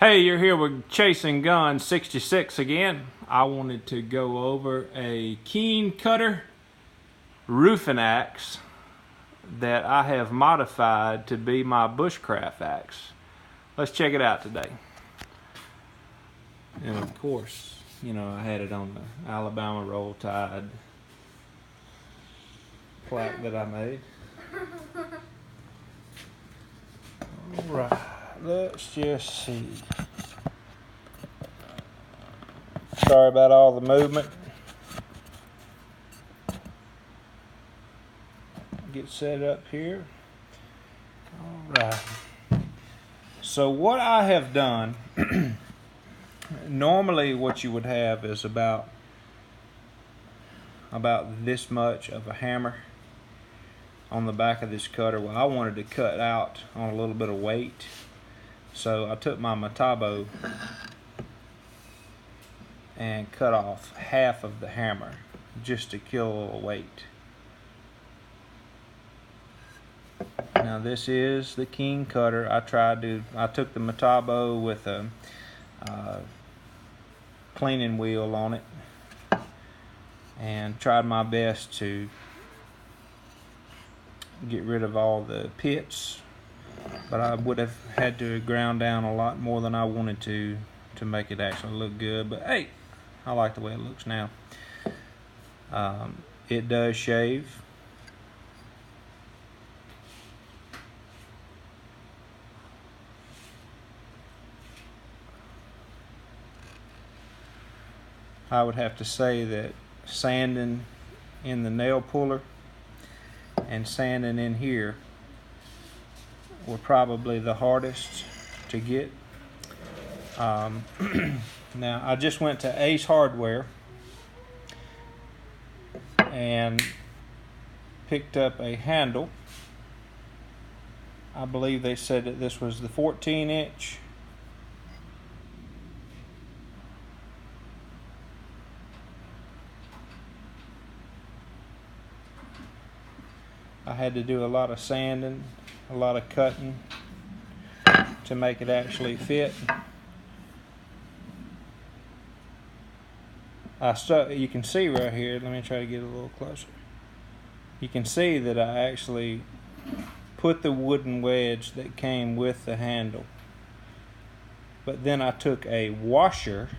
Hey, you're here with Chasing Gun 66 again. I wanted to go over a keen cutter roofing axe that I have modified to be my bushcraft axe. Let's check it out today. And of course, I had it on the Alabama Roll Tide plaque that I made. Alright, let's just see. Sorry about all the movement. Get set up here. Alright. So what I have done, normally what you would have is about this much of a hammer on the back of this cutter. Well, I wanted to cut out on a little bit of weight, so I took my Matabo and cut off half of the hammer just to kill a little weight. Now this is the King cutter. I took the Matabo with a cleaning wheel on it and tried my best to get rid of all the pits, but I would have had to ground down a lot more than I wanted to make it actually look good. But hey, I like the way it looks now. It does shave. I would have to say that sanding in the nail puller and sanding in here were probably the hardest to get. Now I just went to Ace Hardware and picked up a handle. I believe they said that this was the 14-inch. I had to do a lot of sanding, a lot of cutting to make it actually fit. You can see right here, let me try to get a little closer. You can see that I actually put the wooden wedge that came with the handle. But then I took a washer,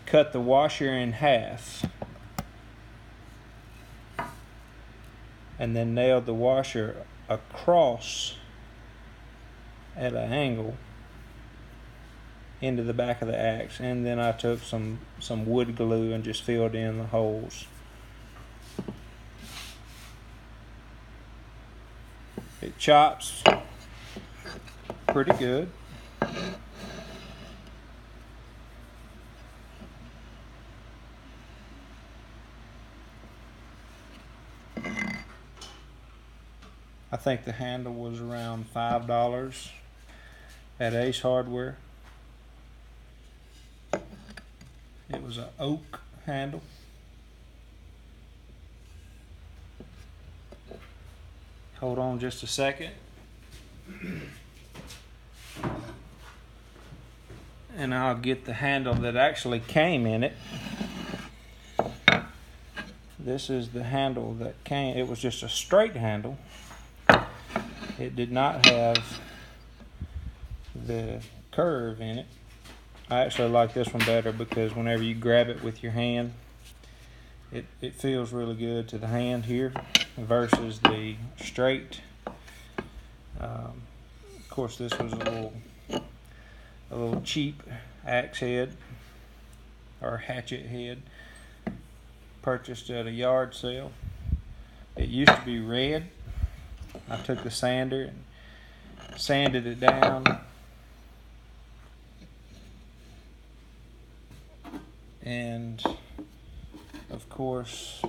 cut the washer in half, and then nailed the washer across at an angle into the back of the axe, and then I took some wood glue and just filled in the holes. It chops pretty good. I think the handle was around $5 at Ace Hardware. It was an oak handle. Hold on just a second. And I'll get the handle that actually came in it. This is the handle that came. It was just a straight handle. It did not have the curve in it. I actually like this one better because whenever you grab it with your hand, it feels really good to the hand here versus the straight. Of course, this was a little cheap axe head or hatchet head purchased at a yard sale. It used to be red. I took the sander and sanded it down, and of course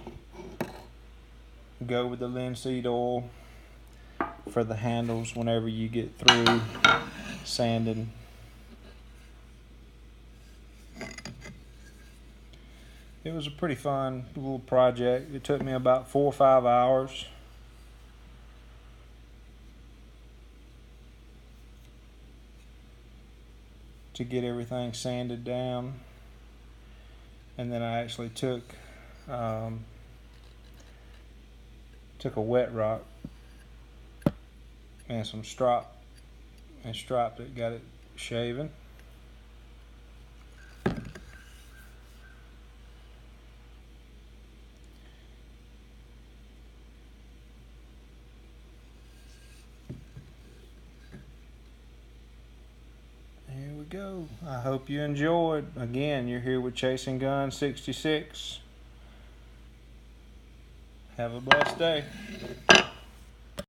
go with the linseed oil for the handles whenever you get through sanding. It was a pretty fun little project. It took me about 4 or 5 hours. to get everything sanded down. And then I actually took a wet rock and some strop and striped it, got it shaven. Here we go. I hope you enjoyed. Again, you're here with Chasing Gun 66. Have a blessed day.